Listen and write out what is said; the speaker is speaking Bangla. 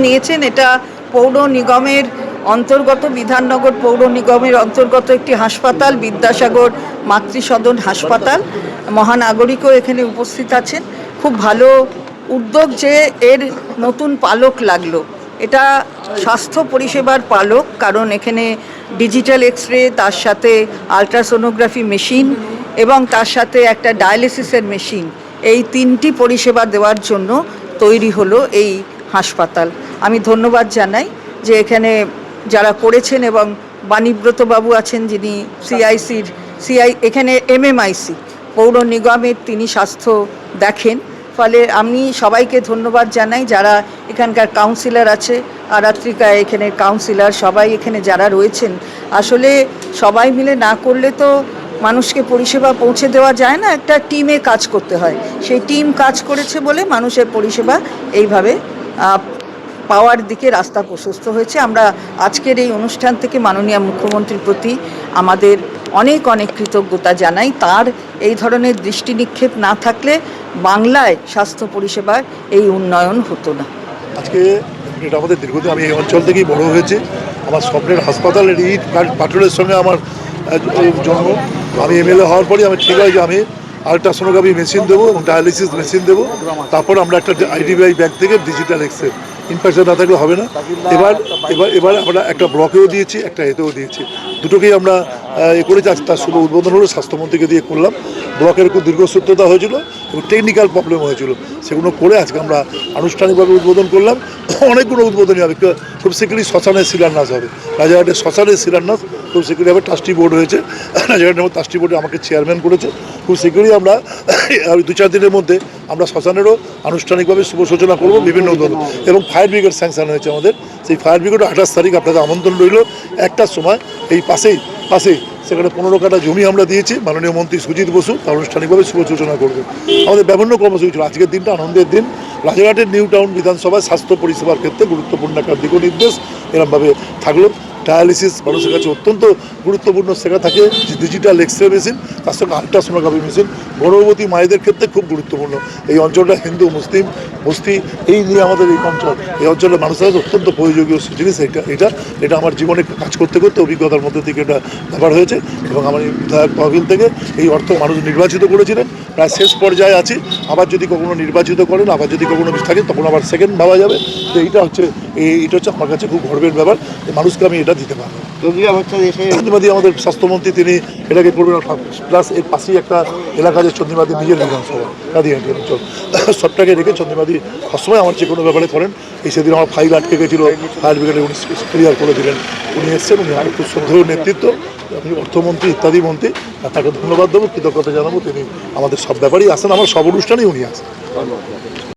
নিয়েছেন। এটা পৌর নিগমের অন্তর্গত, বিধাননগর পৌর নিগমের অন্তর্গত একটি হাসপাতাল, বিদ্যাসাগর মাতৃসদন হাসপাতাল। মহানাগরিকও এখানে উপস্থিত আছেন। খুব ভালো উদ্যোগ যে এর নতুন পালক লাগলো। এটা স্বাস্থ্য পরিষেবার পালক, কারণ এখানে ডিজিটাল এক্সরে, তার সাথে আলট্রাসোনোগ্রাফি মেশিন এবং তার সাথে একটা ডায়ালিসিসের মেশিন, এই তিনটি পরিষেবা দেওয়ার জন্য তৈরি হলো এই হাসপাতাল। আমি ধন্যবাদ জানাই যে এখানে যারা করেছেন, এবং বাণীব্রতবাবু আছেন যিনি এখানে MMIC পৌর নিগমের তিনি স্বাস্থ্য দেখেন। ফলে আমি সবাইকে ধন্যবাদ জানাই, যারা এখানকার কাউন্সিলর আছে, আরাত্রিকা এখানে কাউন্সিলর, সবাই এখানে যারা রয়েছেন। আসলে সবাই মিলে না করলে তো মানুষকে পরিষেবা পৌঁছে দেওয়া যায় না, একটা টিমে কাজ করতে হয়। সেই টিম কাজ করেছে বলে মানুষের পরিষেবা এইভাবে পাওয়ার দিকে রাস্তা প্রশস্ত হয়েছে। আমরা আজকের এই অনুষ্ঠান থেকে মাননীয় মুখ্যমন্ত্রীর প্রতি আমাদের অনেক অনেক কৃতজ্ঞতা জানাই। তার এই ধরনের দৃষ্টি নিক্ষেপ না থাকলে বাংলায় স্বাস্থ্য পরিষেবার এই উন্নয়ন হতো না। আজকে এটা আমাদের দীর্ঘদিন, আমি এই অঞ্চল থেকেই বড় হয়েছে। আমার স্বপ্নের হাসপাতালের ইট পাথরের সঙ্গে আমার জন্ম। আমি MLA হওয়ার পরই আমি ঠিক হয় যে আমি আলট্রাসোনোগ্রাফি মেশিন দেবো এবং ডায়ালিসিস মেশিন দেবো। তারপর আমরা একটা IDBI ব্যাংক থেকে ডিজিটাল এক্সরে, ইনফ্রাস্ট্রাকচার না থাকলে হবে না। এবার আমরা একটা ব্লকেও দিয়েছি, একটা এতেও দিয়েছি, দুটোকেই আমরা করেছি। আজ তার শুভ উদ্বোধন হলো, স্বাস্থ্যমন্ত্রীকে দিয়ে করলাম। ব্লকের খুব দীর্ঘসূত্রতা হয়েছিল এবং টেকনিক্যাল প্রবলেম হয়েছিল, সেগুলো করে আজকে আমরা আনুষ্ঠানিকভাবে উদ্বোধন করলাম। অনেকগুলো উদ্বোধনী হবে, খুব শীঘ্রই শ্মশানের শিলান্যাস হবে, রাজারহাটের শ্মশানের শিলান্যাস খুব শীঘ্রই হবে। ট্রাস্টি বোর্ড হয়েছে, রাজারহাটের ট্রাস্টি বোর্ডে আমাকে চেয়ারম্যান করেছে। খুব শীঘ্রই আমরা 2-4 দিনের মধ্যে আমরা শ্মশানেরও আনুষ্ঠানিকভাবে শুভ সূচনা করবো বিভিন্ন উদ্বোধন। এবং ফায়ার ব্রিগেড স্যাংশন হয়েছে আমাদের, সেই ফায়ার ব্রিগেডও 28 তারিখ আপনাদের আমন্ত্রণ রইল। একটার সময় এই পাশেই সেখানে 15 কাঠা জমি আমরা দিয়েছি, মাননীয় মন্ত্রী সুজিত বসু আনুষ্ঠানিকভাবে শুভ সূচনা করবে। আমাদের বিভিন্ন কর্মসূচি ছিল। আজকের দিনটা আনন্দের দিন। রাজারহাটের নিউ টাউন বিধানসভায় স্বাস্থ্য পরিষেবার ক্ষেত্রে গুরুত্বপূর্ণ একটা দিক নির্দেশ এরমভাবে থাকলো। ডায়ালিসিস মানুষের কাছে অত্যন্ত গুরুত্বপূর্ণ, সেটা থাকে ডিজিটাল এক্সরে মেশিন, তার সঙ্গে আলট্রাসোনোগ্রাফি মেশিন গর্ভবতী মায়েদের ক্ষেত্রে খুব গুরুত্বপূর্ণ। এই অঞ্চলটা হিন্দু মুসলিম বস্তি, এই নিয়ে আমাদের এই অঞ্চল, এই অঞ্চলের মানুষের কাছে অত্যন্ত প্রয়োজনীয় জিনিস। এটা আমার জীবনে কাজ করতে করতে অভিজ্ঞতার মধ্যে থেকে এটা ব্যাপার হয়েছে। এবং আমার বিধায়ক তহবিল থেকে এই অর্থ মানুষ নির্বাচিত করেছিলেন, প্রায় শেষ পর্যায়ে আছি। আবার যদি কখনো নির্বাচিত করেন, আবার যদি কখনো থাকে, তখন আবার সেকেন্ড ভাবা যাবে। তো এইটা হচ্ছে আমার কাছে খুব গর্বের ব্যাপার, মানুষকে আমি এটা দিতে পারবো। চন্দ্রমাদি আমাদের স্বাস্থ্যমন্ত্রী, তিনি এটাকে করবেন। প্লাস এর পাশেই একটা এলাকা যে চন্দ্রমাদি নিজের বিধানসভা, কাদিয়াটি অঞ্চল, সবটাকে রেখে চন্দ্রমাদি সবসময় আমার যে কোনো ব্যাপারে করেন। এই সেদিন আমার ফাইল আটকে গেছিল, ফায়ার ব্রিগেডে উনি ক্লিয়ার করে দিলেন। উনি এসছেন, উনি আর খুব শ্রদ্ধেয় নেতৃত্ব, আপনি অর্থমন্ত্রী ইত্যাদি মন্ত্রী, তাকে ধন্যবাদ দেবো, কৃতজ্ঞতা জানাবো। তিনি আমাদের সব ব্যাপারেই আসেন, আমার সব অনুষ্ঠানেই উনি আসেন।